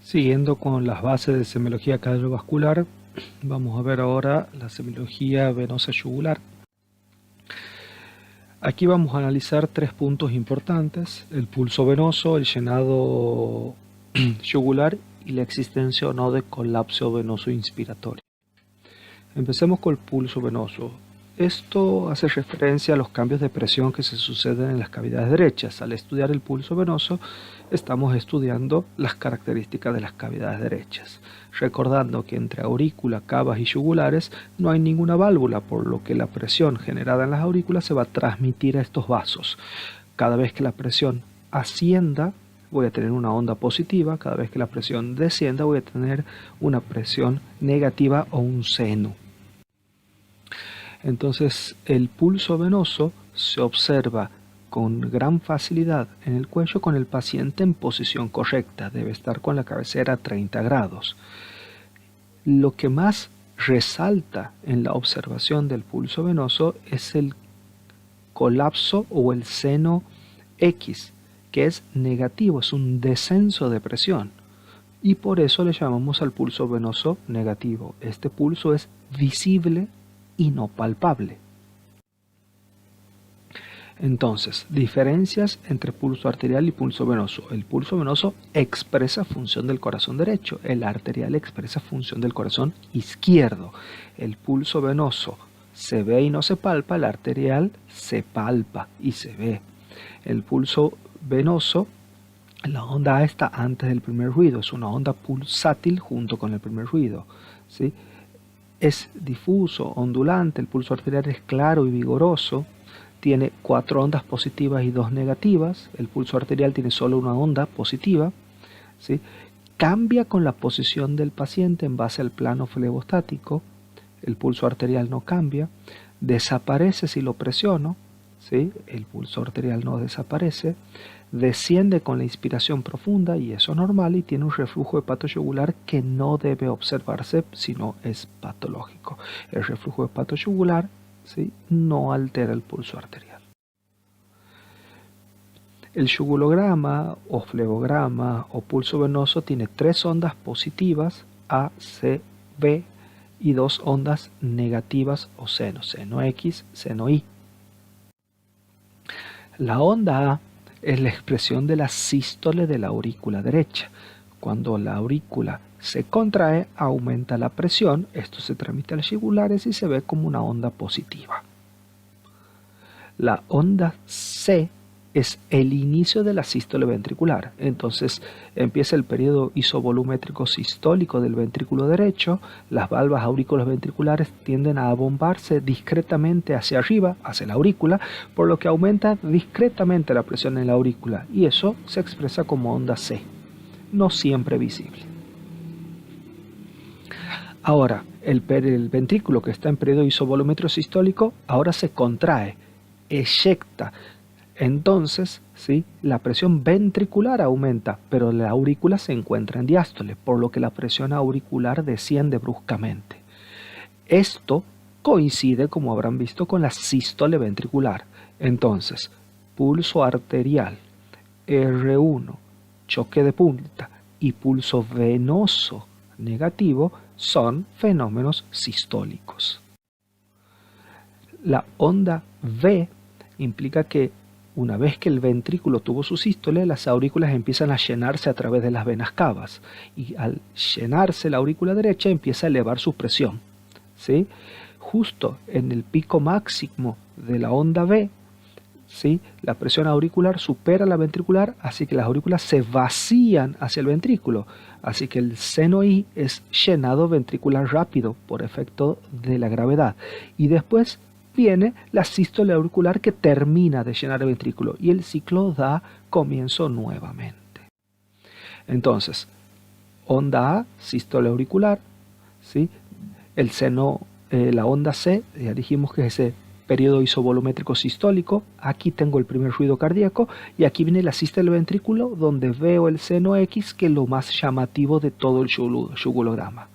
Siguiendo con las bases de semiología cardiovascular, vamos a ver ahora la semiología venosa yugular. Aquí vamos a analizar tres puntos importantes: el pulso venoso, el llenado yugular y la existencia o no de colapso venoso inspiratorio. Empecemos con el pulso venoso. Esto hace referencia a los cambios de presión que se suceden en las cavidades derechas. Al estudiar el pulso venoso, estamos estudiando las características de las cavidades derechas, recordando que entre aurícula, cavas y yugulares no hay ninguna válvula, por lo que la presión generada en las aurículas se va a transmitir a estos vasos. Cada vez que la presión ascienda, voy a tener una onda positiva; cada vez que la presión descienda, voy a tener una presión negativa o un seno. Entonces, el pulso venoso se observa con gran facilidad en el cuello con el paciente en posición correcta. Debe estar con la cabecera a 30 grados. Lo que más resalta en la observación del pulso venoso es el colapso o el seno X, que es negativo, es un descenso de presión. Y por eso le llamamos al pulso venoso negativo. Este pulso es visible y no palpable. Entonces, diferencias entre pulso arterial y pulso venoso. El pulso venoso expresa función del corazón derecho, el arterial expresa función del corazón izquierdo. El pulso venoso se ve y no se palpa, el arterial se palpa y se ve. El pulso venoso, la onda A está antes del primer ruido, es una onda pulsátil junto con el primer ruido, ¿sí? Es difuso, ondulante. El pulso arterial es claro y vigoroso. Tiene 4 ondas positivas y 2 negativas. El pulso arterial tiene solo una onda positiva, ¿sí? Cambia con la posición del paciente en base al plano flebostático. El pulso arterial no cambia. Desaparece si lo presiono, ¿sí? El pulso arterial no desaparece. Desciende con la inspiración profunda, y eso es normal, y tiene un reflujo hepatoyugular que no debe observarse si no es patológico. El reflujo hepatoyugular, ¿sí?, no altera el pulso arterial. El yugulograma o flebograma o pulso venoso tiene 3 ondas positivas, A, C, B, y 2 ondas negativas o seno, seno X, seno Y. La onda A es la expresión de la sístole de la aurícula derecha. Cuando la aurícula se contrae, aumenta la presión, esto se transmite a las yugulares y se ve como una onda positiva. La onda C es el inicio de la sístole ventricular. Entonces empieza el periodo isovolumétrico sistólico del ventrículo derecho. Las valvas aurículas ventriculares tienden a abombarse discretamente hacia arriba, hacia la aurícula, por lo que aumenta discretamente la presión en la aurícula, y eso se expresa como onda C, no siempre visible. Ahora, el ventrículo que está en periodo isovolumétrico sistólico ahora se contrae, eyecta. Entonces, ¿sí?, la presión ventricular aumenta, pero la aurícula se encuentra en diástole, por lo que la presión auricular desciende bruscamente. Esto coincide, como habrán visto, con la sístole ventricular. Entonces, pulso arterial, R1, choque de punta, y pulso venoso negativo son fenómenos sistólicos. La onda V implica que una vez que el ventrículo tuvo su sístole, las aurículas empiezan a llenarse a través de las venas cavas, y al llenarse la aurícula derecha empieza a elevar su presión, ¿sí? Justo en el pico máximo de la onda V, ¿sí?, la presión auricular supera la ventricular, así que las aurículas se vacían hacia el ventrículo, así que el seno I es llenado ventricular rápido por efecto de la gravedad, y después viene la sístole auricular que termina de llenar el ventrículo, y el ciclo da comienzo nuevamente. Entonces, onda A, sístole auricular, ¿sí?, el seno, la onda C, ya dijimos que es ese periodo isovolumétrico sistólico. Aquí tengo el primer ruido cardíaco, y aquí viene la sístole del ventrículo, donde veo el seno X, que es lo más llamativo de todo el yugulograma.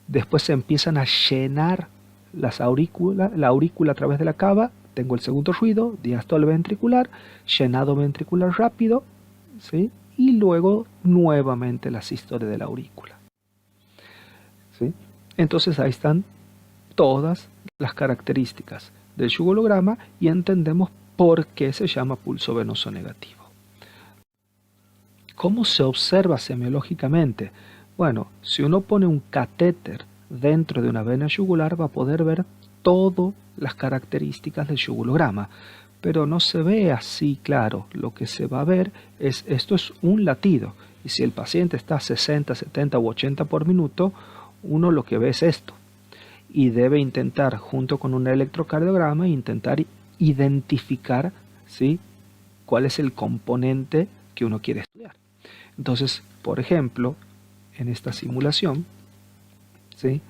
Después se empiezan a llenar la aurícula a través de la cava. Tengo el segundo ruido, diástole ventricular, llenado ventricular rápido, ¿sí?, y luego nuevamente la sístole de la aurícula. ¿Sí? Entonces ahí están todas las características del yugulograma y entendemos por qué se llama pulso venoso negativo. ¿Cómo se observa semiológicamente? Bueno, si uno pone un catéter dentro de una vena yugular va a poder ver todas las características del yugulograma, pero no se ve así claro. Lo que se va a ver es, esto es un latido, y si el paciente está a 60, 70 u 80 por minuto, uno lo que ve es esto, y debe intentar, junto con un electrocardiograma, intentar identificar, ¿sí?, cuál es el componente que uno quiere estudiar. Entonces, por ejemplo, en esta simulación, ¿sí?,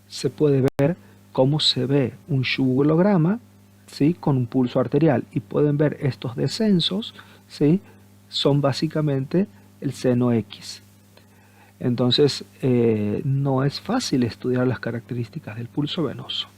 se puede ver cómo se ve un yugulograma, ¿sí?, con un pulso arterial, y pueden ver estos descensos, ¿sí?, son básicamente el seno X. Entonces, no es fácil estudiar las características del pulso venoso.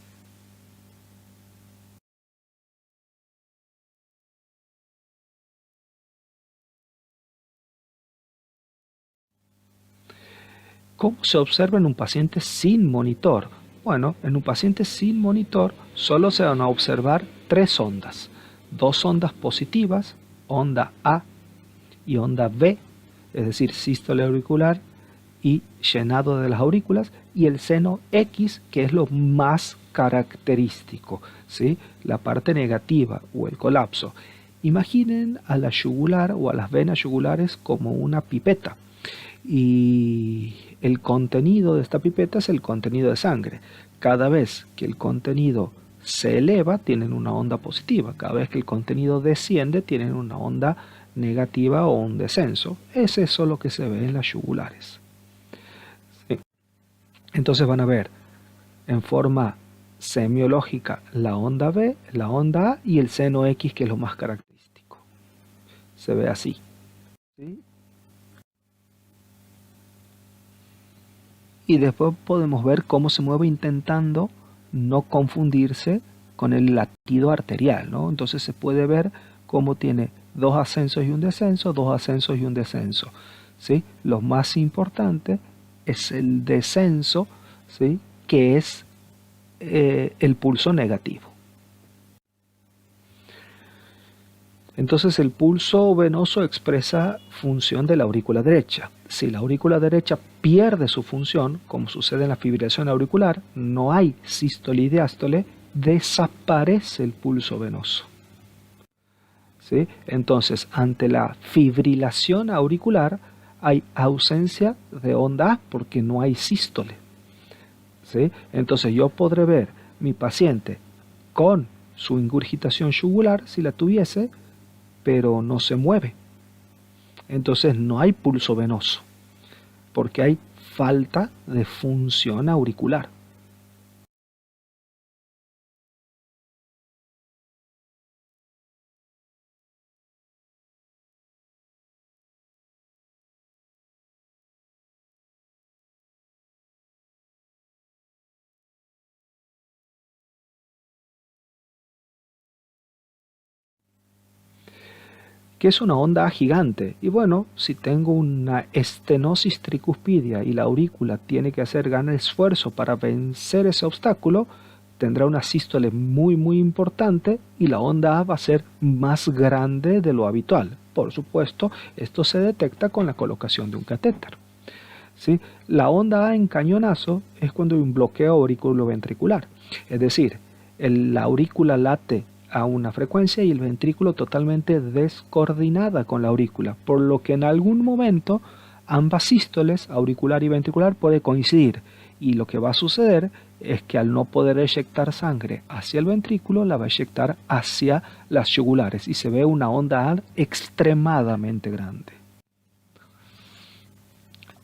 ¿Cómo se observa en un paciente sin monitor? Bueno, en un paciente sin monitor solo se van a observar 3 ondas. 2 ondas positivas, onda A y onda B, es decir, sístole auricular y llenado de las aurículas, y el seno X, que es lo más característico, ¿sí?, la parte negativa o el colapso. Imaginen a la yugular o a las venas yugulares como una pipeta, y el contenido de esta pipeta es el contenido de sangre. Cada vez que el contenido se eleva, tienen una onda positiva. Cada vez que el contenido desciende, tienen una onda negativa o un descenso. Es eso lo que se ve en las yugulares. Sí. Entonces van a ver en forma semiológica la onda B, la onda A y el seno X, que es lo más característico. Se ve así. ¿Sí? Y después podemos ver cómo se mueve intentando no confundirse con el latido arterial, ¿no? Entonces se puede ver cómo tiene 2 ascensos y un descenso, 2 ascensos y un descenso, ¿sí? Lo más importante es el descenso, ¿sí?, que es el pulso negativo. Entonces el pulso venoso expresa función de la aurícula derecha. Si la aurícula derecha pierde su función, como sucede en la fibrilación auricular, no hay sístole y diástole, desaparece el pulso venoso. ¿Sí? Entonces, ante la fibrilación auricular hay ausencia de onda A porque no hay sístole. ¿Sí? Entonces yo podré ver mi paciente con su ingurgitación yugular, si la tuviese, pero no se mueve. Entonces no hay pulso venoso, porque hay falta de función auricular. ¿Qué es una onda gigante? Y bueno, si tengo una estenosis tricuspidia y la aurícula tiene que hacer gran esfuerzo para vencer ese obstáculo, tendrá una sístole muy importante y la onda A va a ser más grande de lo habitual. Por supuesto, esto se detecta con la colocación de un catéter. ¿Sí? La onda A en cañonazo es cuando hay un bloqueo auriculoventricular, es decir, la aurícula late a una frecuencia y el ventrículo totalmente descoordinada con la aurícula, por lo que en algún momento ambas sístoles, auricular y ventricular, puede coincidir, y lo que va a suceder es que al no poder eyectar sangre hacia el ventrículo, la va a eyectar hacia las yugulares y se ve una onda A extremadamente grande.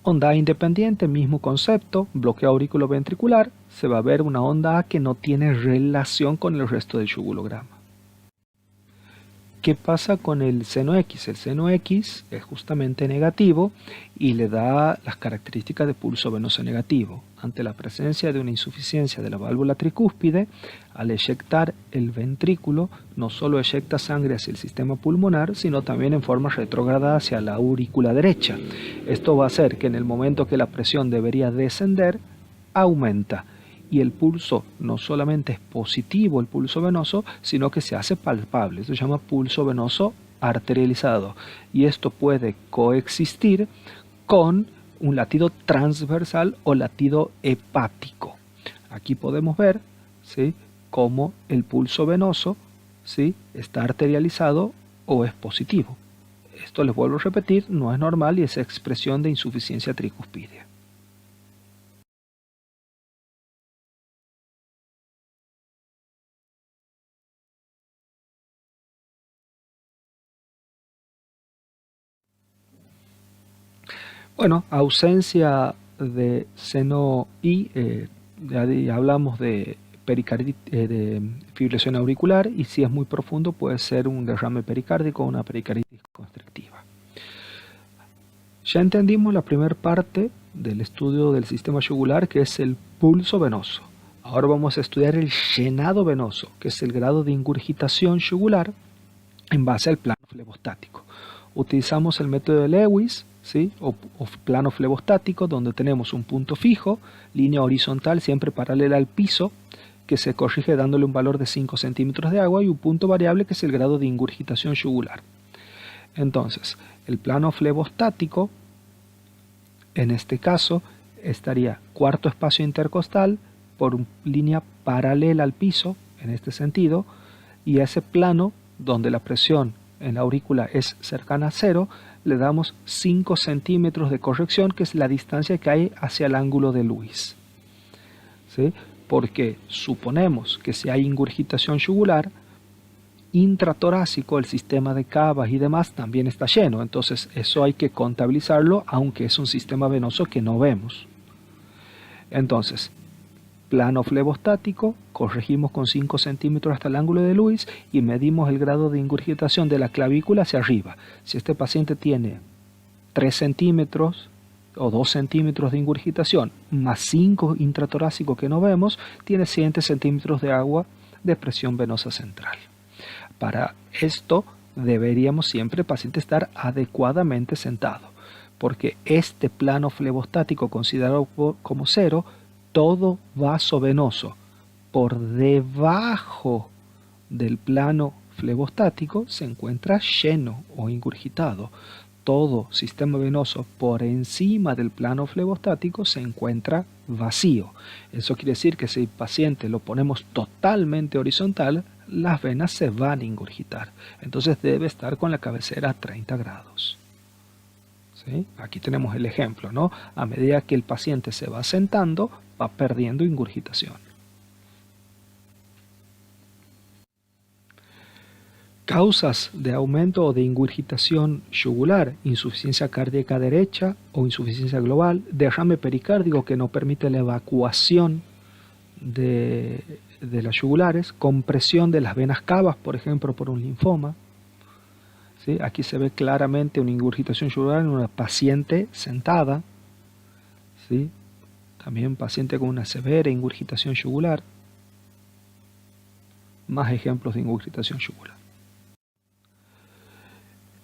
Onda A independiente, mismo concepto, bloqueo auriculoventricular, se va a ver una onda A que no tiene relación con el resto del yugulograma. ¿Qué pasa con el seno X? El seno X es justamente negativo y le da las características de pulso venoso negativo. Ante la presencia de una insuficiencia de la válvula tricúspide, al eyectar el ventrículo, no solo eyecta sangre hacia el sistema pulmonar, sino también en forma retrógrada hacia la aurícula derecha. Esto va a hacer que en el momento que la presión debería descender, aumenta. Y el pulso no solamente es positivo, el pulso venoso, sino que se hace palpable. Eso se llama pulso venoso arterializado. Y esto puede coexistir con un latido transversal o latido hepático. Aquí podemos ver, ¿sí?, cómo el pulso venoso, ¿sí?, está arterializado o es positivo. Esto, les vuelvo a repetir, no es normal y es expresión de insuficiencia tricuspidea. Bueno, ausencia de seno I, ya hablamos de de fibrilación auricular, y si es muy profundo puede ser un derrame pericárdico o una pericarditis constrictiva. Ya entendimos la primera parte del estudio del sistema yugular, que es el pulso venoso. Ahora vamos a estudiar el llenado venoso, que es el grado de ingurgitación yugular en base al plano flebostático. Utilizamos el método de Lewis, ¿sí?, o plano flebostático, donde tenemos un punto fijo, línea horizontal siempre paralela al piso, que se corrige dándole un valor de 5 centímetros de agua, y un punto variable que es el grado de ingurgitación yugular. Entonces, el plano flebostático, en este caso, estaría cuarto espacio intercostal por línea paralela al piso, en este sentido, y a ese plano, donde la presión en la aurícula es cercana a cero, le damos 5 centímetros de corrección, que es la distancia que hay hacia el ángulo de Lewis, ¿sí? Porque suponemos que si hay ingurgitación yugular, intratorácico, el sistema de cavas y demás también está lleno. Entonces eso hay que contabilizarlo, aunque es un sistema venoso que no vemos. Entonces, plano flebostático, corregimos con 5 centímetros hasta el ángulo de Lewis y medimos el grado de ingurgitación de la clavícula hacia arriba. Si este paciente tiene 3 centímetros o 2 centímetros de ingurgitación más 5 intratorácico que no vemos, tiene 7 centímetros de agua de presión venosa central. Para esto deberíamos siempre el paciente estar adecuadamente sentado, porque este plano flebostático considerado como cero, todo vaso venoso por debajo del plano flebostático se encuentra lleno o ingurgitado. Todo sistema venoso por encima del plano flebostático se encuentra vacío. Eso quiere decir que si el paciente lo ponemos totalmente horizontal, las venas se van a ingurgitar. Entonces debe estar con la cabecera a 30 grados. ¿Sí? Aquí tenemos el ejemplo, ¿no? A medida que el paciente se va sentando, va perdiendo ingurgitación. Causas de aumento o de ingurgitación yugular: insuficiencia cardíaca derecha o insuficiencia global, derrame pericárdico que no permite la evacuación de las yugulares, compresión de las venas cavas, por ejemplo, por un linfoma. ¿Sí? Aquí se ve claramente una ingurgitación yugular en una paciente sentada. ¿Sí? También paciente con una severa ingurgitación yugular. Más ejemplos de ingurgitación yugular.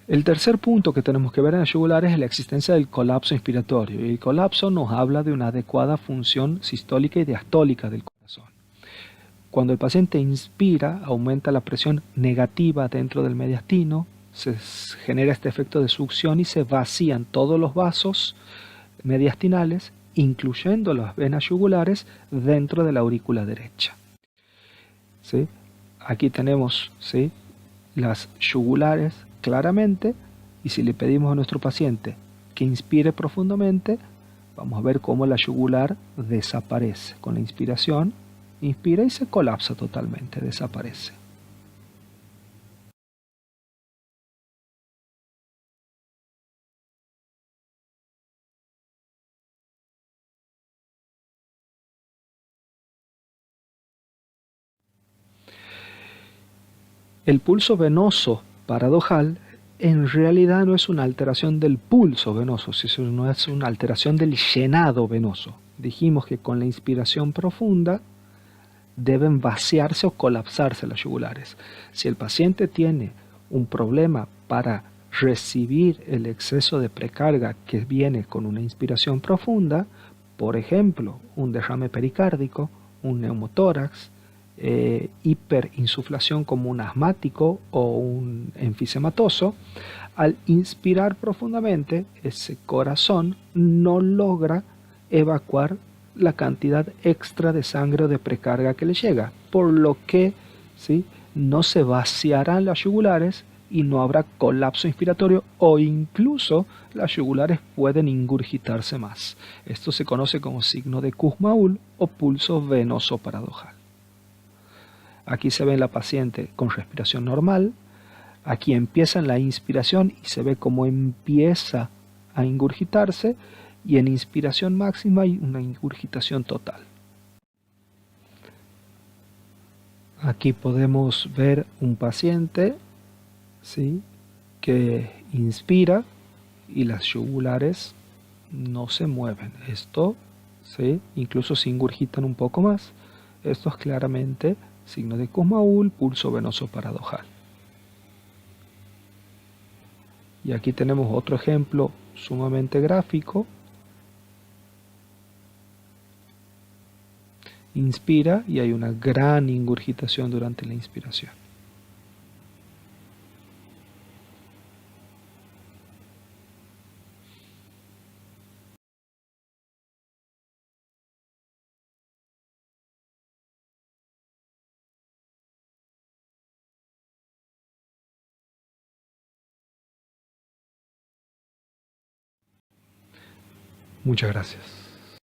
El tercer punto que tenemos que ver en la yugular es la existencia del colapso inspiratorio. Y el colapso nos habla de una adecuada función sistólica y diastólica del corazón. Cuando el paciente inspira, aumenta la presión negativa dentro del mediastino, se genera este efecto de succión y se vacían todos los vasos mediastinales, incluyendo las venas yugulares, dentro de la aurícula derecha. ¿Sí? Aquí tenemos, ¿sí?, las yugulares claramente, y si le pedimos a nuestro paciente que inspire profundamente, vamos a ver cómo la yugular desaparece. Con la inspiración, inspira y se colapsa totalmente, desaparece. El pulso venoso paradojal en realidad no es una alteración del pulso venoso, sino es una alteración del llenado venoso. Dijimos que con la inspiración profunda deben vaciarse o colapsarse las yugulares. Si el paciente tiene un problema para recibir el exceso de precarga que viene con una inspiración profunda, por ejemplo, un derrame pericárdico, un neumotórax, hiperinsuflación como un asmático o un enfisematoso, al inspirar profundamente, ese corazón no logra evacuar la cantidad extra de sangre o de precarga que le llega, por lo que ¿sí? no se vaciarán las yugulares y no habrá colapso inspiratorio o incluso las yugulares pueden ingurgitarse más. Esto se conoce como signo de Kussmaul o pulso venoso paradojal. Aquí se ve en la paciente con respiración normal. Aquí empieza en la inspiración y se ve cómo empieza a ingurgitarse y en inspiración máxima hay una ingurgitación total. Aquí podemos ver un paciente, ¿sí?, que inspira y las yugulares no se mueven. Esto, ¿sí?, incluso se ingurgitan un poco más. Esto es claramente signo de Kussmaul, pulso venoso paradojal. Y aquí tenemos otro ejemplo sumamente gráfico. Inspira y hay una gran ingurgitación durante la inspiración. Muchas gracias.